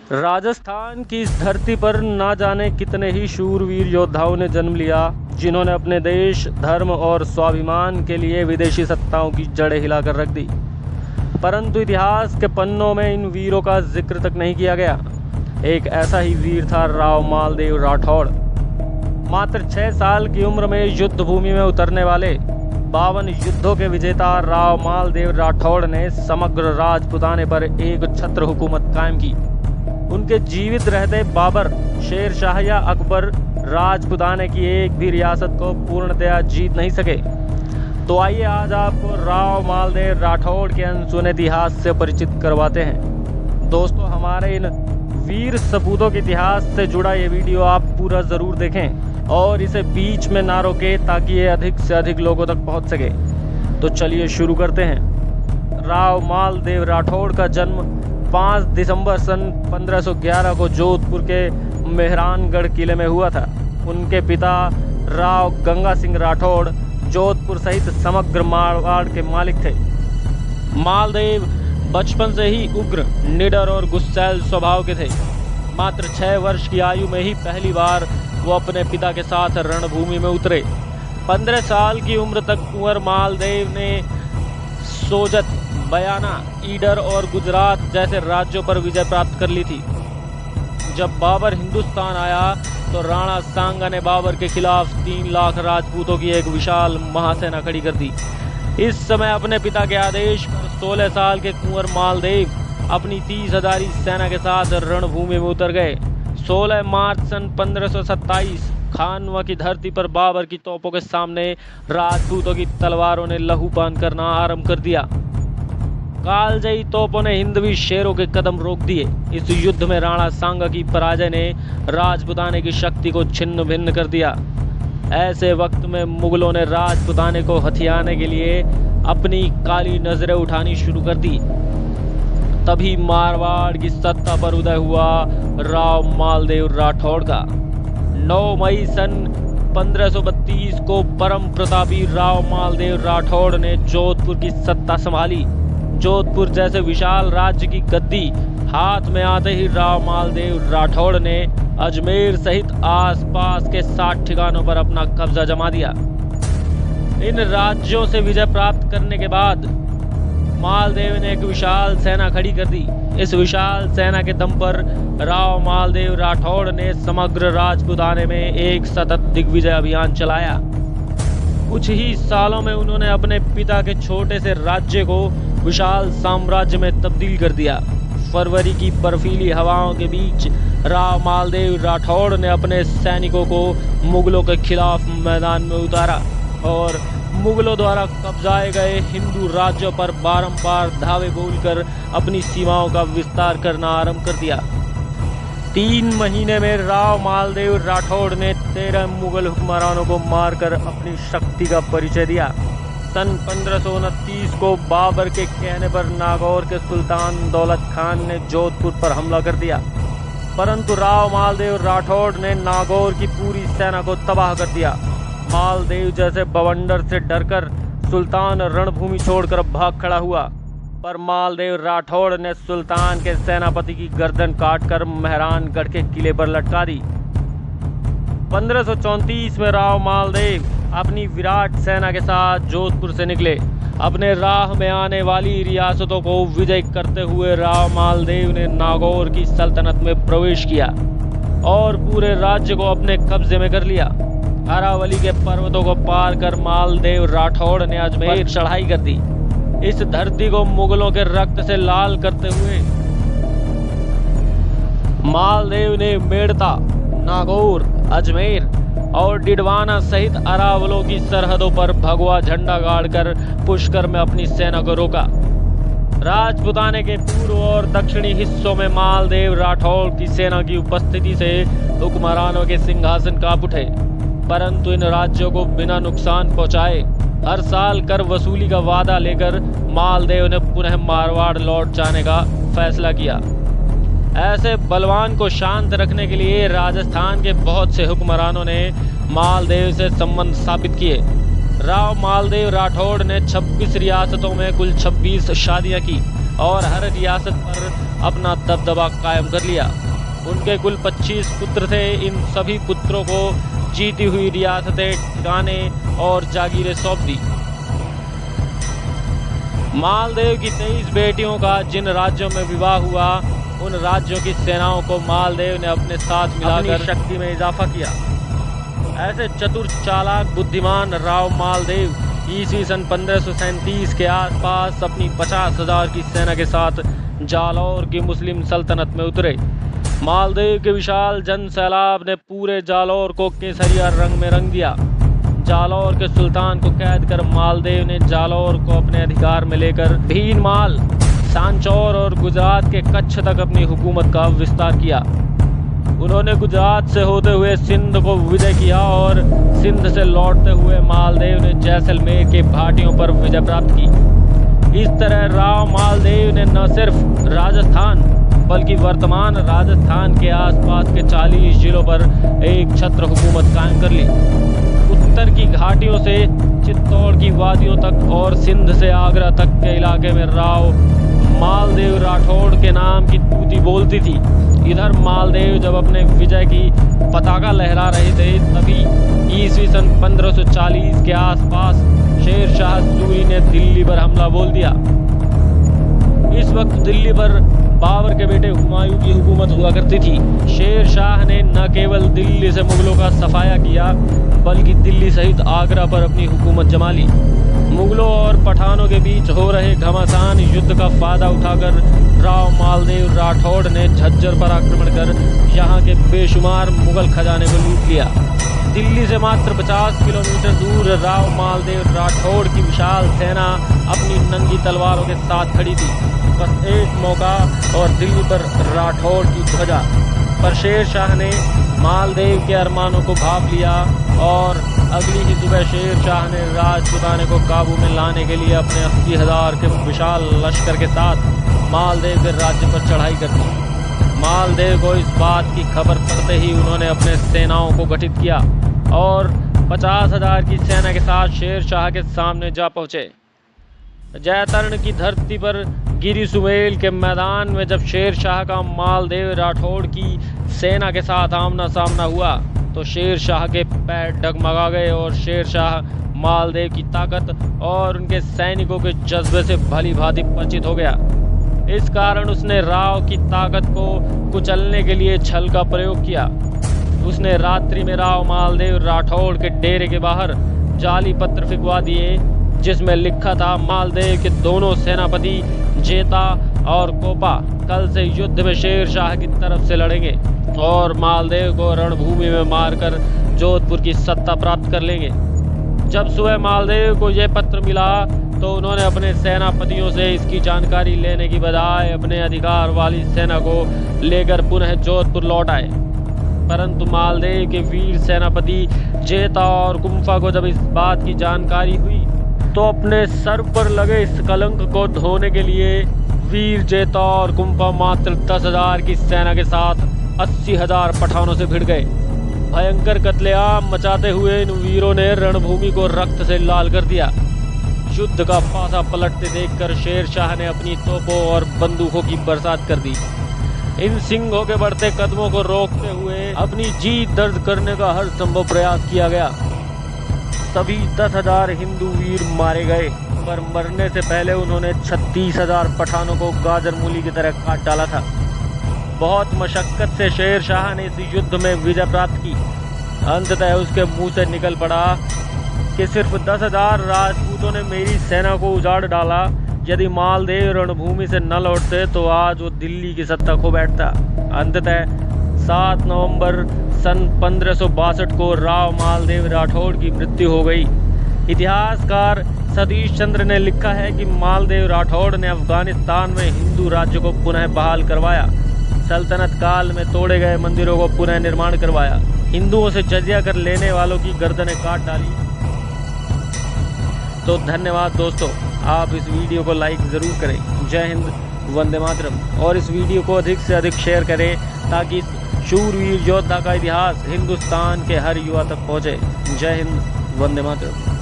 राजस्थान की इस धरती पर ना जाने कितने ही शूरवीर योद्धाओं ने जन्म लिया, जिन्होंने अपने देश, धर्म और स्वाभिमान के लिए विदेशी सत्ताओं की जड़ें हिलाकर रख दी। परंतु इतिहास के पन्नों में इन वीरों का जिक्र तक नहीं किया गया। एक ऐसा ही वीर था राव मालदेव राठौड़। मात्र 6 साल की उम्र में युद्ध भूमि में उतरने वाले 52 युद्धों के विजेता राव मालदेव राठौड़ ने समग्र राजपुताने पर एक छत्र हुकूमत कायम की। उनके जीवित रहते बाबर, शेर शाह या अकबर राजपुताने की एक भी रियासत को पूर्णतया जीत नहीं सके। तो आइए आज आपको राव मालदेव राठौड़ के अनसुने इतिहास से परिचित करवाते हैं। दोस्तों, हमारे इन वीर सपूतों के इतिहास से जुड़ा ये वीडियो आप पूरा ज़रूर देखें और इसे बीच में ना रोकें ताकि ये अधिक से अधिक लोगों तक पहुंच सके। तो चलिए शुरू करते हैं। राव मालदेव राठौड़ का जन्म 5 दिसंबर सन 1511 को जोधपुर के मेहरानगढ़ किले में हुआ था। उनके पिता राव गंगा सिंह राठौड़ जोधपुर सहित समग्र मारवाड़ के मालिक थे। मालदेव बचपन से ही उग्र, निडर और गुस्सैल स्वभाव के थे। मात्र 6 वर्ष की आयु में ही पहली बार वो अपने पिता के साथ रणभूमि में उतरे। 15 साल की उम्र तक कुंवर मालदेव ने सोजत, बयाना, ईडर और गुजरात जैसे राज्यों पर विजय प्राप्त कर ली थी। जब बाबर हिंदुस्तान आया तो राणा सांगा ने बाबर के खिलाफ 3 लाख राजपूतों की एक विशाल महासेना खड़ी कर दी। इस समय अपने पिता के आदेश पर 16 साल के कुंवर मालदेव अपनी 30,000 सेना के साथ रणभूमि में उतर गए। 16 मार्च सन 1527 खानवा की धरती पर बाबर की तोपों के सामने राजपूतों की तलवारों ने लहूपान करना आरंभ कर दिया। कालजयी तोपों ने हिंदवी शेरों के कदम रोक दिए। इस युद्ध में राणा सांगा की पराजय ने राजपुताने की शक्ति को छिन्न भिन्न कर दिया। ऐसे वक्त में मुगलों ने राजपुताने को हथियाने के लिए अपनी काली नजरें उठानी शुरू कर दी। तभी मारवाड़ की सत्ता पर उदय हुआ राव मालदेव राठौड़ का। 9 मई सन 1532 को परम प्रतापी राव मालदेव राठौड़ ने जोधपुर की सत्ता संभाली। जोधपुर जैसे विशाल राज्य की गद्दी हाथ में आते ही राव मालदेव राठौड़ ने अजमेर सहित आसपास के 60 ठिकानों पर अपना कब्जा जमा दिया। इन राज्यों से विजय प्राप्त करने के बाद मालदेव ने एक विशाल सेना खड़ी कर दी। इस विशाल सेना के दम पर राव मालदेव राठौड़ ने समग्र राजपुताने में एक सतत दिग्विजय अभियान चलाया। कुछ ही सालों में उन्होंने अपने पिता के छोटे से राज्य को विशाल साम्राज्य में तब्दील कर दिया। फरवरी की बर्फीली हवाओं के बीच राव मालदेव राठौड़ ने अपने सैनिकों को मुगलों के खिलाफ मैदान में उतारा और मुगलों द्वारा कब्जाए गए हिंदू राज्यों पर बारंबार धावे बोलकर अपनी सीमाओं का विस्तार करना आरंभ कर दिया। 3 महीने में राव मालदेव राठौड़ ने 13 मुगल हुक्मरानों को मारकर अपनी शक्ति का परिचय दिया। सन 1529 को बाबर के कहने पर नागौर के सुल्तान दौलत खान ने जोधपुर पर हमला कर दिया, परंतु राव मालदेव राठौड़ ने नागौर की पूरी सेना को तबाह कर दिया। मालदेव जैसे बवंडर से डरकर सुल्तान रणभूमि छोड़कर भाग खड़ा हुआ, पर मालदेव राठौड़ ने सुल्तान के सेनापति की गर्दन काटकर मेहरानगढ़ के किले पर लटका दी। 1534 में राव मालदेव अपनी विराट सेना के साथ जोधपुर से निकले। अपने राह में आने वाली रियासतों को विजय करते हुए राव मालदेव ने नागौर की सल्तनत में प्रवेश किया और पूरे राज्य को अपने कब्जे में कर लिया। अरावली के पर्वतों को पार कर मालदेव राठौड़ ने अजमेर चढ़ाई कर दी। इस धरती को मुगलों के रक्त से लाल करते हुए मालदेव ने मेड़ता, नागौर, अजमेर और डिडवाना सहित अरावलों की सरहदों पर भगवा झंडा गाड़कर पुष्कर में अपनी सेना को रोका। राजपुताने के पूर्व और दक्षिणी हिस्सों में मालदेव राठौड़ की सेना की उपस्थिति से हुक्मरानों के सिंहासन कांप उठे, परंतु इन राज्यों को बिना नुकसान पहुंचाए हर साल कर वसूली का वादा लेकर मालदेव ने पुनः मारवाड़ लौट जाने का फैसला किया। ऐसे बलवान को शांत रखने के लिए राजस्थान के बहुत से हुक्मरानों ने मालदेव से संबंध स्थापित किए। राव मालदेव राठौड़ ने 26 रियासतों में कुल 26 शादियां की और हर रियासत पर अपना दबदबा कायम कर लिया। उनके कुल 25 पुत्र थे। इन सभी पुत्रों को जीती हुई रियासतें, ठिकाने और जागीरें सौंप दी। मालदेव की 23 बेटियों का जिन राज्यों में विवाह हुआ, उन राज्यों की सेनाओं को मालदेव ने अपने साथ मिलाकर शक्ति में इजाफा किया। ऐसे चतुर, चालाक, बुद्धिमान राव मालदेव ईस्वी सन 1537 के आसपास अपनी 50,000 की सेना के साथ जालौर की मुस्लिम सल्तनत में उतरे। मालदेव के विशाल जन सैलाब ने पूरे जालौर को केसरिया रंग में रंग दिया। जालौर के सुल्तान को कैद कर मालदेव ने जालौर को अपने अधिकार में लेकर भीनमाल, सांचौर और गुजरात के कच्छ तक अपनी हुकूमत का विस्तार किया। उन्होंने गुजरात से होते हुए सिंध को विजय किया और सिंध से लौटते हुए मालदेव ने जैसलमेर के भाटियों पर विजय प्राप्त की। इस तरह राव मालदेव ने न सिर्फ राजस्थान बल्कि वर्तमान राजस्थान के आसपास के 40 जिलों पर एक छत्र हुकूमत कायम कर ली। उत्तर की घाटियों से चित्तौड़ की वादियों तक और सिंध से आगरा तक के इलाके में राव मालदेव राठौड़ के नाम की तूती बोलती थी। इधर मालदेव जब अपने विजय की पताका लहरा रहे थे, तभी ईस्वी सन 1540 के आसपास शेर शाह सूरी ने दिल्ली पर हमला बोल दिया। इस वक्त दिल्ली पर बाबर के बेटे हुमायूं की हुकूमत हुआ करती थी। शेर शाह ने न केवल दिल्ली से मुगलों का सफाया किया, बल्कि दिल्ली सहित आगरा पर अपनी हुकूमत जमा ली। मुगलों और पठानों के बीच हो रहे घमासान युद्ध का फायदा उठाकर राव मालदेव राठौड़ ने झज्जर पर आक्रमण कर यहाँ के बेशुमार मुगल खजाने को लूट लिया। दिल्ली से मात्र 50 किलोमीटर दूर राव मालदेव राठौड़ की विशाल सेना अपनी नंगी तलवारों के साथ खड़ी थी। बस एक मौका और दिल्ली पर राठौड़ की ध्वजा। पर शेर शाह ने मालदेव के अरमानों को भांप लिया और अगली ही सुबह शेर शाह ने राजपुताने को काबू में लाने के लिए अपने 80,000 के विशाल लश्कर के साथ मालदेव के राज्य पर चढ़ाई कर दी। मालदेव को इस बात की खबर पड़ते ही उन्होंने अपने सेनाओं को गठित किया और 50,000 की सेना के साथ शेर शाह के सामने जा पहुंचे। जैतरण की धरती पर गिरी सुमेल के मैदान में जब शेर शाह का मालदेव राठौड़ की सेना के साथ आमना सामना हुआ, तो शेर शाह के पैर डगमगा गए और शेर शाह मालदेव की ताकत और उनके सैनिकों के जज्बे से भली भांति परिचित हो गया। इस कारण उसने राव की ताकत को कुचलने के लिए छल का प्रयोग किया। उसने रात्रि में राव मालदेव राठौड़ के डेरे के बाहर जाली पत्र फिकवा दिए, जिसमें लिखा था, मालदेव के दोनों सेनापति जेता और कोपा कल से युद्ध में शेर शाह की तरफ से लड़ेंगे और मालदेव को रणभूमि में मारकर जोधपुर की सत्ता प्राप्त कर लेंगे। जब सुबह मालदेव को यह पत्र मिला तो उन्होंने अपने सेनापतियों से इसकी जानकारी लेने की बजाय अपने अधिकार वाली सेना को लेकर पुनः जोधपुर लौट आए। परंतु मालदेव के वीर सेनापति जेता और कुंफा को जब इस बात की जानकारी हुई तो अपने सर पर लगे इस कलंक को धोने के लिए वीर जेता और कुंफा मात्र 10,000 की सेना के साथ 80,000 पठानों से भिड़ गए। भयंकर कत्लेआम मचाते हुए इन वीरों ने रणभूमि को रक्त से लाल कर दिया। युद्ध का पासा पलटते देखकर शेर शाह ने अपनी तोपों और बंदूकों की बरसात कर दी। इन सिंहों के बढ़ते कदमों को रोकते हुए अपनी जीत दर्ज करने का हर संभव प्रयास किया गया। सभी 10,000 हिंदू वीर मारे गए, पर मरने से पहले उन्होंने 36,000 पठानों को गाजर मूली की तरह काट डाला था। बहुत मशक्कत से शेर शाह ने इस युद्ध में विजय प्राप्त की। अंततः उसके मुंह से निकल पड़ा कि सिर्फ 10,000 राजपूतों ने मेरी सेना को उजाड़ डाला। यदि मालदेव रणभूमि से न लौटते तो आज वो दिल्ली की सत्ता खो बैठता। अंततः 7 नवंबर सन 1562 को राव मालदेव राठौड़ की मृत्यु हो गई। इतिहासकार सतीश चंद्र ने लिखा है कि मालदेव राठौड़ ने अफगानिस्तान में हिंदू राज्य को पुनः बहाल करवाया, सल्तनत काल में तोड़े गए मंदिरों को पुनः निर्माण करवाया, हिंदुओं से जजिया कर लेने वालों की गर्दनें काट डाली। तो धन्यवाद दोस्तों, आप इस वीडियो को लाइक ज़रूर करें। जय हिंद, वंदे मातरम। और इस वीडियो को अधिक से अधिक शेयर करें ताकि शूरवीर योद्धा का इतिहास हिंदुस्तान के हर युवा तक पहुँचे। जय हिंद, वंदे मातरम।